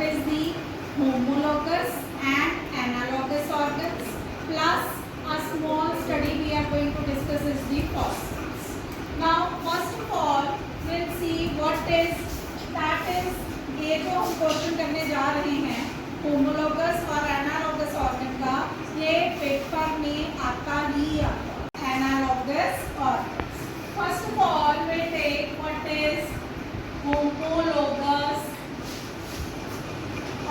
what is the homologous and analogous organs, plus a small study we are going to discuss is the fossils. Now first of all we'll see what is that is ये जो हम question करने जा रहे हैं homologous और analogous organ का, ये पेपर में आता ही आता analogous organ. First of all we take what is homologous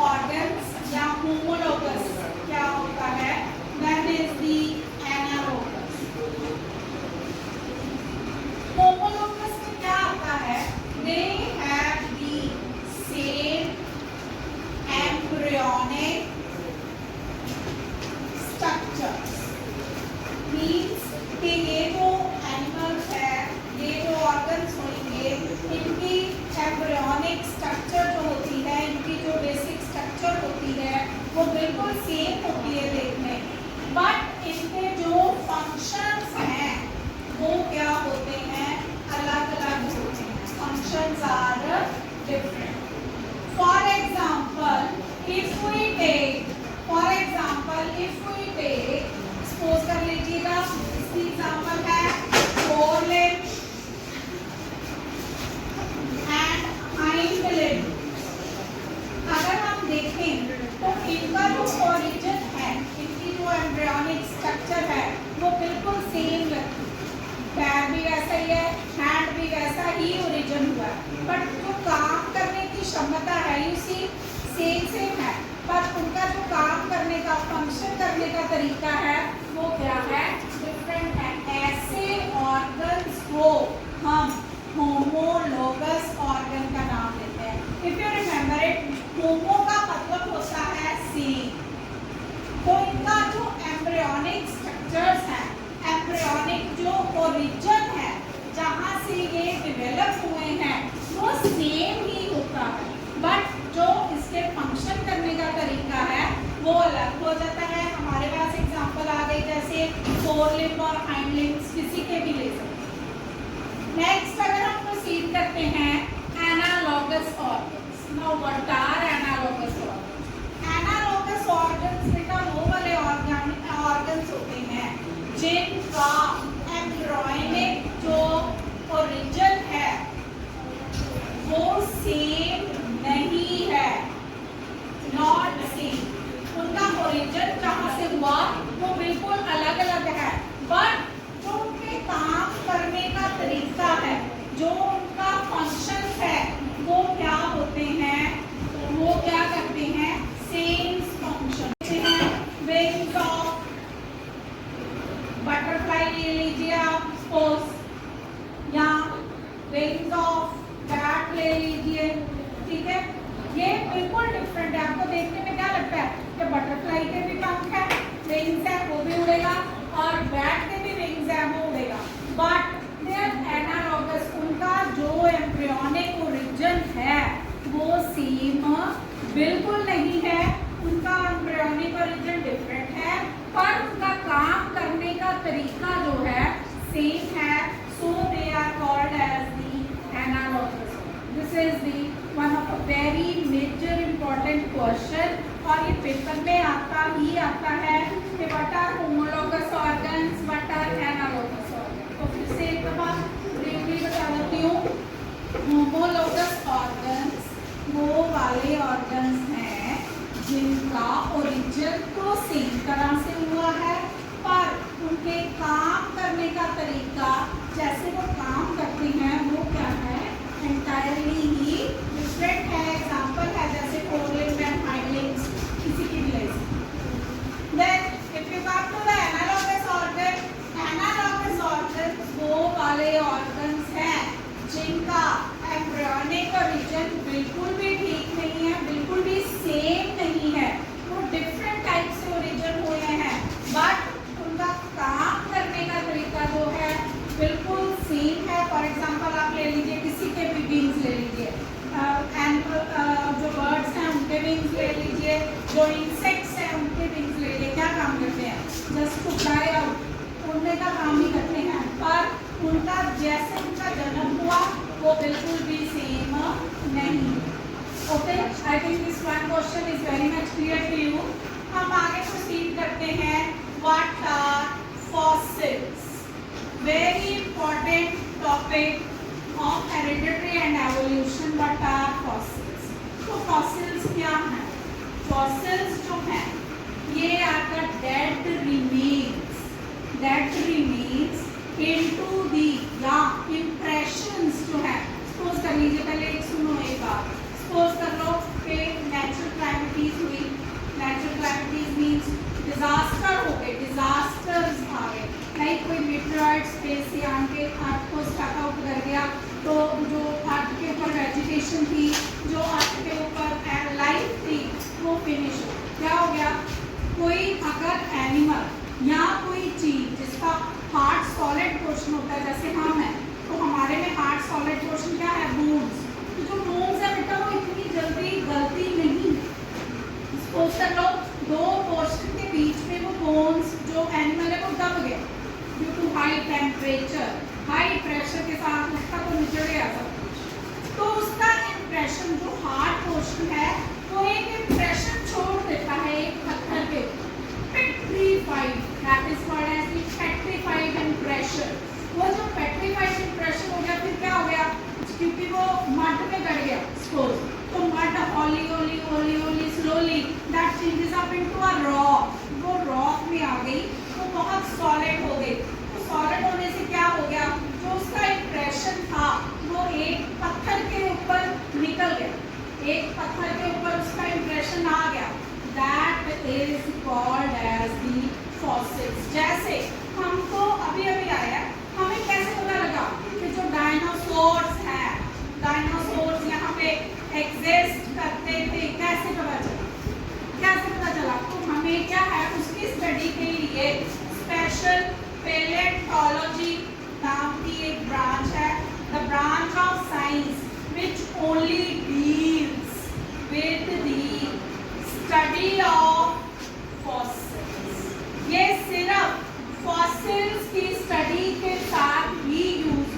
organs या होमोलोगस क्या होता है, that is the analogous. Homologous में क्या आता है, they have the same embryonic structures, means कि ये जो एनिमल्स है, ये जो ऑर्गन्स होंगे, इनकी एम्ब्रियोनिक स्ट्रक्चर जो होती है, इनकी जो बेसिक स्ट्रक्चर होती है वो बिल्कुल सेम होती है देखने, बट इनके जो फंक्शंस हैं वो क्या होते हैं, अलग अलग होते हैं। Functions are different. For example, if we take, suppose कर लीजिएगा, इसकी एग्जाम्पल है forelimb and hind limb। अगर हम देखें तो इनका जो ओरिजिन है, इनकी जो एम्ब्रियोनिक स्ट्रक्चर है वो बिल्कुल सेम लगती है, पैर भी वैसा ही है, हैंड भी वैसा ही ओरिजिन हुआ है, बट जो काम करने की क्षमता है यू सी सेम है, पर उनका जो काम करने का, फंक्शन करने का तरीका है वो क्या है, डिफरेंट है। ऐसे ऑर्गन्स को हम होमोलोगस ऑर्गन का नाम देते हैं। इफ यू रिमेम्बर इट, होमो का मतलब होता है सेम, तो इनका जो एम्ब्रियोनिक स्ट्रक्चर्स हैं, एम्ब्रियोनिक जो ओरिजिन है जहाँ से ये डेवलप हुए हैं वो सेम ही होता है, बट जो इसके फंक्शन करने का तरीका है वो अलग हो जाता है। हमारे पास एग्जांपल आ गई जैसे फोरलिम्ब और हाइंड लिम्ब्स, किसी के भी ले सकते हैं। नेक्स्ट अगर हम प्रोसीड करते हैं analogous organs. Now what are analogous organs? Analogous organs बेटा वो वाले ऑर्गन्स होते हैं जिनका एम्ब्रियोनिक जो ओरिजिन है वो सेम नहीं है, नॉट सेम। उनका ओरिजिन जहाँ से हुआ वो बिल्कुल अलग अलग है, बट जो उनके काम करने का तरीका है, जो उनका फंक्शन है वो क्या होते हैं, वो क्या करते हैं, same function. Wings of butterfly ले लीजिए आप सपोज, या विंग्स ऑफ बैट ले लीजिए, ठीक है, ये बिल्कुल डिफरेंट है। आपको देखने में क्या लगता है कि बटरफ्लाई के भी पंख है, विंग्स है, वो भी उड़ेगा, और बैट के भी विंग्स है, वो उड़ेगा, बट दे आर एनालॉगस। उनका जो एम्ब्रियोनिक ओरिजिन है वो सेम बिल्कुल नहीं है, उनका एम्ब्रियोनिक ओरिजिन डिफरेंट है, पर उनका काम करने का तरीका जो है सेम है, so they are called as the analogous. This is the one of a very major important question, और ये पेपर में आता ही आता है कि what are homologous organs, what are analogous organs. तो फिर से एक दफा ब्रीफली बता देती हूँ। होमोलोगस ऑर्गन्स वो वाले ऑर्गन्स हैं जिनका ओरिजिन तो सेम तरह से हुआ है, पर उनके काम करने का तरीका, जैसे वो काम करते हैं वो क्या है, एंटायरली ही डिफरेंट है। एग्जांपल है जैसे फोरलिम्ब एंड हाइंड लिम्ब्स, किसी की भी ले सकते। Then if you come to the analogous organ, analogous organ वो वाले ऑर्गन्स हैं जिनका एम्ब्रियोनिक ओरिजिन बिल्कुल भी ठीक नहीं है, बिल्कुल भी सेम नहीं है, वो डिफरेंट टाइप से ओरिजिन हुए हैं, बट उनका काम करने का तरीका जो है बिल्कुल सेम है। फॉर एग्जांपल आप ले लीजिए, किसी के भी विंग्स ले लीजिए, जो बर्ड्स हैं उनके विंग्स ले लीजिए, जो इंसेक्ट्स हैं उनके विंग्स ले लीजिए, क्या काम करते हैं, जस्ट टू फ्लाई आउट, उड़ने का काम ही करते हैं, पर उनका जैसे उनका जन्म हुआ वो बिल्कुल भी सेम नहीं। Okay, I think this one question is very much clear to you. हम आगे प्रोसीड करते हैं। What are fossils? Very important topic of hereditary and evolution. What are fossils? तो फॉसिल्स क्या हैं? फॉसिल्स जो हैं ये are the dead remains, dead remains into the या इम्प्रेशंस जो है। सपोज कर लीजिए, पहले एक सुनो एक बात। सपोज कर लो कि नेचुरल कैलेमिटीज हुई। नेचुरल कैलेमिटीज मीन्स डिजास्टर हो गए, डिजास्टर्स आ गए, लाइक कोई मीटरॉइड स्पेस से आके अर्थ को स्टक आउट कर गया, तो जो अर्थ के ऊपर वेजिटेशन थी, जो अर्थ के ऊपर लाइफ थी, वो फिनिश हो। क्या हो गया? कोई अगर एनिमल या कोई चीज जिसका हार्ड सॉलिड पोर्शन होता है, जैसे हम हैं, तो हमारे में हार्ड सॉलिड पोर्शन क्या है? बोन्स। तो जो बोन्स है बेटा वो इतनी जल्दी गलती नहीं। सपोज कर लो दो पोर्शन के बीच में वो बोन्स जो एनिमल है वो दब गया due to high temperature, high pressure के साथ उसका तो निचड़ गया सब कुछ। तो उसका इम्प्रेशन जो हार्ड पोर्शन है वो एक इम्प्रेशन छोड़ देता है एक पत्थर के ऊपर। Petrified, that is called as the petrified impression. वो जो पेट्रीफाइड इम्प्रेशन हो गया, फिर क्या हो गया? क्योंकि वो मड में गड़ गया सपोज, तो मड हॉली हॉली हॉली हॉली slowly that changes up into a rock. वो रॉक में आ गई, वो बहुत सॉलिड हो गई। तो सॉलिड होने से क्या हो गया? जो उसका इम्प्रेशन था वो एक पत्थर के ऊपर निकल गया, एक पत्थर के ऊपर उसका इम्प्रेशन आ गया। That is called as the fossils. जैसे हमको अभी अभी आया, हमें कैसे पता लगा कि जो डायनासोर्स हैं, डायनासोर्स यहाँ पे एग्जिस्ट करते थे? कैसे पता चला? कैसे पता चला? तो हमें क्या है, उसकी स्टडी के लिए स्पेशल पैलेंटोलॉजी नाम की एक ब्रांच है, the branch of science which only deals with the study of fossils। ये सिर्फ फॉसिल्स की स्टडी के साथ ही यूज,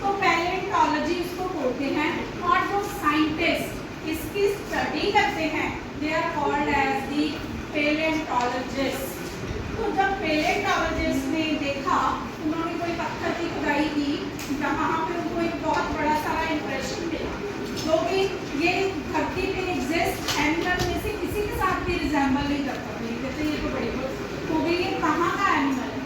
तो पैलेंटोलॉजी इसको बोलते हैं। और जो साइंटिस्ट इसकी स्टडी करते हैं they are called as the palaeontologist. तो जब पैलेंटोलॉजिस्ट ने देखा, उन्होंने कोई पत्थर की खुदाई की जहाँ पे उनको एक बहुत बड़ा सारा इम्प्रेशन मिला, जो कि ये धरती पे एग्जिस्ट एनिमल में से किसी के साथ भी रिजेंबल नहीं करता। कहते ये तो बड़ी हो गई, ये कहाँ का एनिमल है?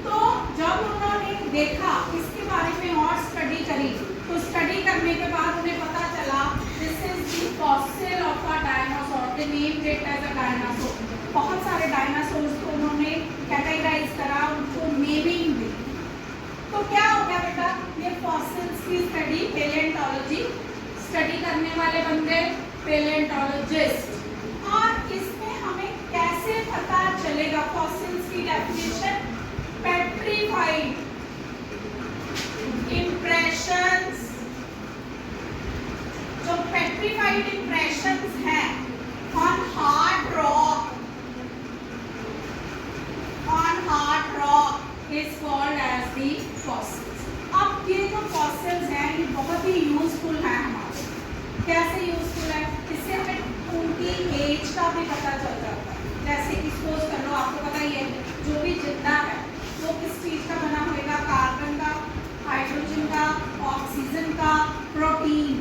तो जब उन्होंने देखा, इसके बारे में और स्टडी करी, तो स्टडी करने के बाद उन्हें पता चला this is the fossil of a dinosaur. They named it as a dinosaur. बहुत सारे डायनासोर्स को उन्होंने कैटेगराइज करा, उनको नेमिंग दी। तो क्या हो गया बेटा? ये फॉसिल्स की स्टडी, पैलेंटोलॉजी स्टडी करने वाले बंदे पैलेंटोलॉजिस्ट। और इसमें हमें कैसे पता चलेगा? फॉसिल्स की डेफिनेशन पेट्रीफाइड इम्प्रेशंस। जो पेट्रीफाइड इम्प्रेशंस हैं on hard rock, on hard rock is called as the fossils। अब ये जो fossils हैं ये बहुत ही यूजफुल है हमारे। कैसे यूजफुल है? इससे हमें उनकी एज का भी पता चल जाता है। जैसे कि सपोज कर लो, आपको पता ही है जो भी जिंदा है वो किस चीज का बना होगा? कार्बन का, हाइड्रोजन का, ऑक्सीजन का, प्रोटीन।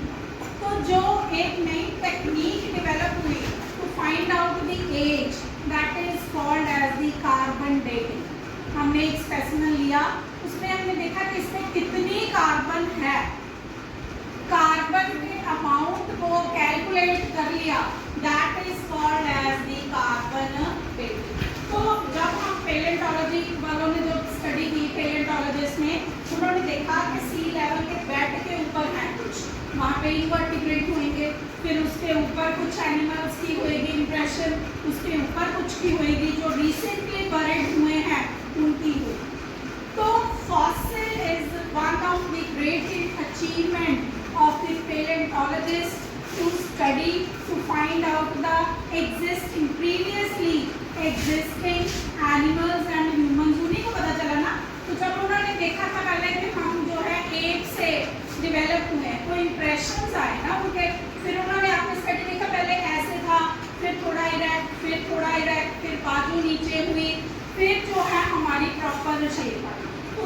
तो जो एक नई टेक्निक डेवलप हुई to find out the age, that is called as the carbon dating. हमने एक स्पेसिमेन लिया, उसमें हमने देखा कि इसमें कितनी कार्बन है, कार्बन के अमाउंट को कैलकुलेट कर लिया, that is called as the carbon dating. तो जब हम पैलेंटोलॉजी वालों ने जो स्टडी की, पैलेंटोलॉजिस्ट ने, उन्होंने देखा कि सी लेवल के बेड के ऊपर है कुछ, वहाँ पे इनवर्टिब्रेट होंगे, फिर उसके ऊपर कुछ एनिमल्स की होएगी इम्प्रेशन, उसके ऊपर कुछ की होएगी, जो रिसेंटली बरेड हुए हैं उनकी हुई। तो fossil is one of the great achievement of the palaeontologist to study, to find out the existing previously existing animals and humans. उन्हीं को पता चला ना। तो जब उन्होंने देखा था पहले कि हम जो है एप से डेवलप हुए, तो इम्प्रेशंस आए ना उनके, फिर उन्होंने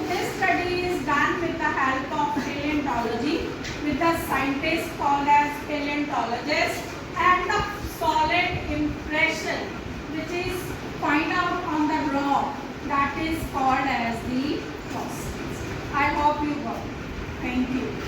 this study is done with the help of paleontology, with the scientist called as paleontologist, and the solid impression which is find out on the rock, that is called as the fossils. I hope you got it. Thank you.